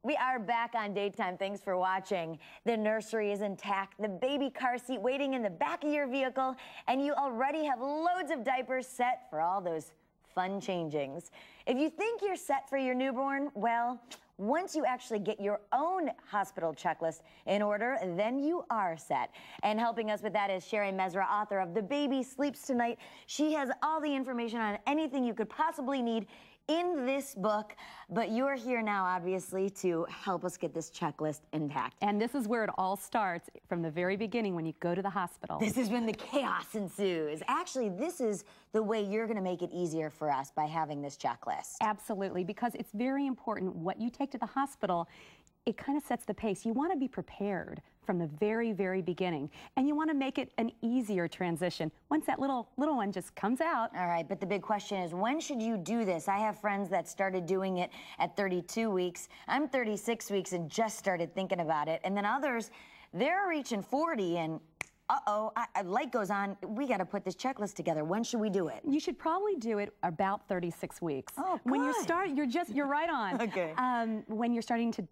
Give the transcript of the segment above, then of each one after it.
We are back on Daytime. Thanks for watching. The nursery is intact, the baby car seat waiting in the back of your vehicle, and you already have loads of diapers set for all those fun changings. If you think you're set for your newborn, well, once you actually get your own hospital checklist in order, then you are set. And helping us with that is Sherry Mesra, author of The Baby Sleeps Tonight. She has all the information on anything you could possibly need in this book, but you're here now, obviously, to help us get this checklist intact. And this is where it all starts, from the very beginning when you go to the hospital. This is when the chaos ensues. Actually, this is the way you're going to make it easier for us by having this checklist. Absolutely, because it's very important what you take to the hospital. It kind of sets the pace. You want to be prepared from the very, very beginning, and you want to make it an easier transition once that little one just comes out. All right, but the big question is, when should you do this? I have friends that started doing it at 32 weeks. I'm 36 weeks and just started thinking about it, and then others, they're reaching 40 and light goes on. We got to put this checklist together. When should we do it? You should probably do it about 36 weeks. Oh, good. When you start, you're right on. Okay. When you're starting to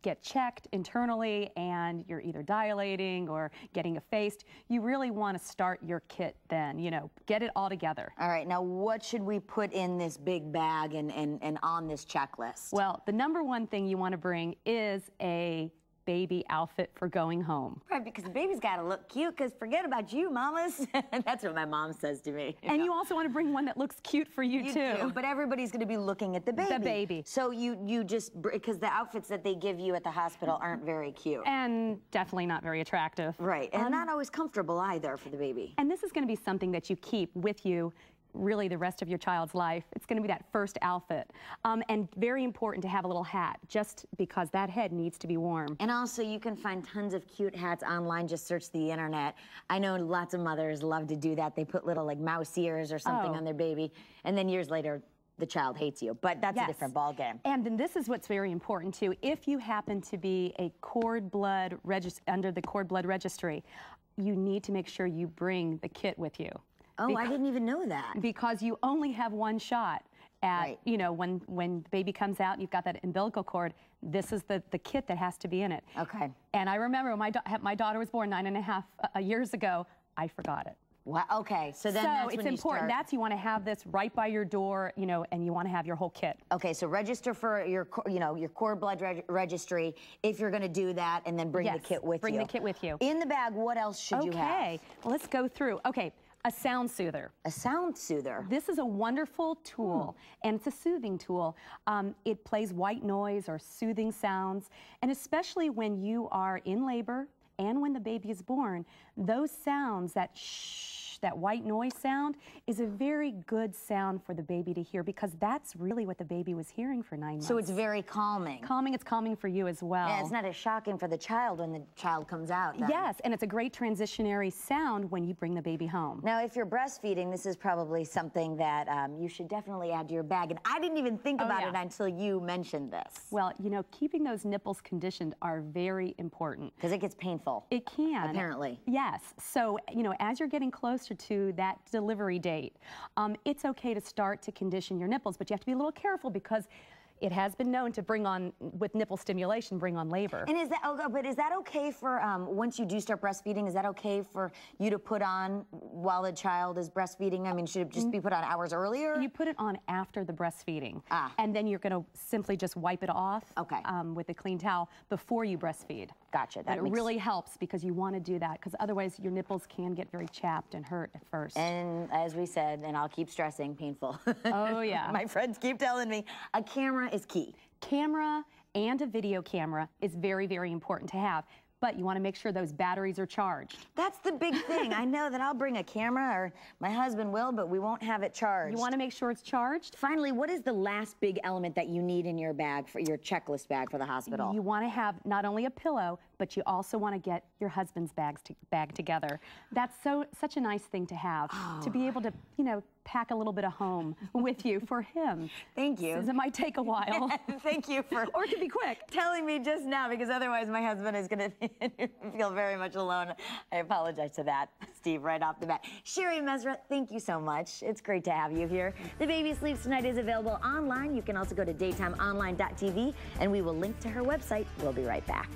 get checked internally and you're either dilating or getting effaced, you really want to start your kit then, get it all together. All right, now what should we put in this big bag and on this checklist? Well, the number one thing you want to bring is a baby outfit for going home. Right, because the baby's got to look cute, because forget about you, mamas. That's what my mom says to me. And you also want to bring one that looks cute for you too. But everybody's going to be looking at the baby. The baby. So you just, because the outfits that they give you at the hospital aren't very cute. And definitely not very attractive. Right, and not always comfortable either for the baby. And this is going to be something that you keep with you really the rest of your child's life. It's going to be that first outfit. And very important to have a little hat, just because that head needs to be warm. And also, you can find tons of cute hats online. Just search the internet. I know lots of mothers love to do that. They put little like mouse ears or something on their baby, and then years later, the child hates you. But that's a different ballgame. And then this is what's very important too. If you happen to be a cord blood under the cord blood registry, you need to make sure you bring the kit with you. Oh, I didn't even know that. Because you only have one shot at, when the baby comes out and you've got that umbilical cord, this is the kit that has to be in it. Okay. And I remember when my daughter was born 9.5 years ago, I forgot it. Wow. Okay, so then that's it's when important. You want to have this right by your door, and you want to have your whole kit. Okay, so register for your, your cord blood registry if you're going to do that, and then bring the kit with you. Bring the kit with you. In the bag, what else should you have? Okay, well, let's go through. Okay. A sound soother. A sound soother. This is a wonderful tool, and it's a soothing tool. It plays white noise or soothing sounds, and especially when you are in labor and when the baby is born, those sounds, that shh, that white noise sound, is a very good sound for the baby to hear, because that's really what the baby was hearing for 9 months. So it's very calming. Calming, it's calming for you as well. And it's not as shocking for the child when the child comes out. Then. Yes, and it's a great transitionary sound when you bring the baby home. Now, if you're breastfeeding, this is probably something that you should definitely add to your bag. And I didn't even think about it until you mentioned this. Well, keeping those nipples conditioned are very important. Because it gets painful. It can. Apparently. Yes. So, as you're getting closer to that delivery date, it's okay to start to condition your nipples, but you have to be a little careful, because it has been known to with nipple stimulation, bring on labor. And is that okay for, once you do start breastfeeding, is that okay for you to put on while the child is breastfeeding? I mean, should it just be put on hours earlier? You put it on after the breastfeeding. And then you're going to simply just wipe it off with a clean towel before you breastfeed. Gotcha. It really helps, because you want to do that, because otherwise your nipples can get very chapped and hurt at first. And as we said, and I'll keep stressing, painful. Oh, yeah. My friends keep telling me, a camera is key. Camera and a video camera is very, very important to have. But you want to make sure those batteries are charged. That's the big thing. I know that I'll bring a camera, or my husband will, but we won't have it charged. You want to make sure it's charged. Finally, what is the last big element that you need in your bag, for your checklist bag for the hospital? You want to have not only a pillow, but you also want to get your husband's bag together. That's such a nice thing to have, to be able to, pack a little bit of home with you for him. Thank you. Since it might take a while. Thank you for or it could be quick. telling me just now, because otherwise my husband is going to feel very much alone. I apologize to that, Steve, right off the bat. Sherry Mesra, thank you so much. It's great to have you here. The Baby Sleeps Tonight is available online. You can also go to daytimeonline.tv, and we will link to her website. We'll be right back.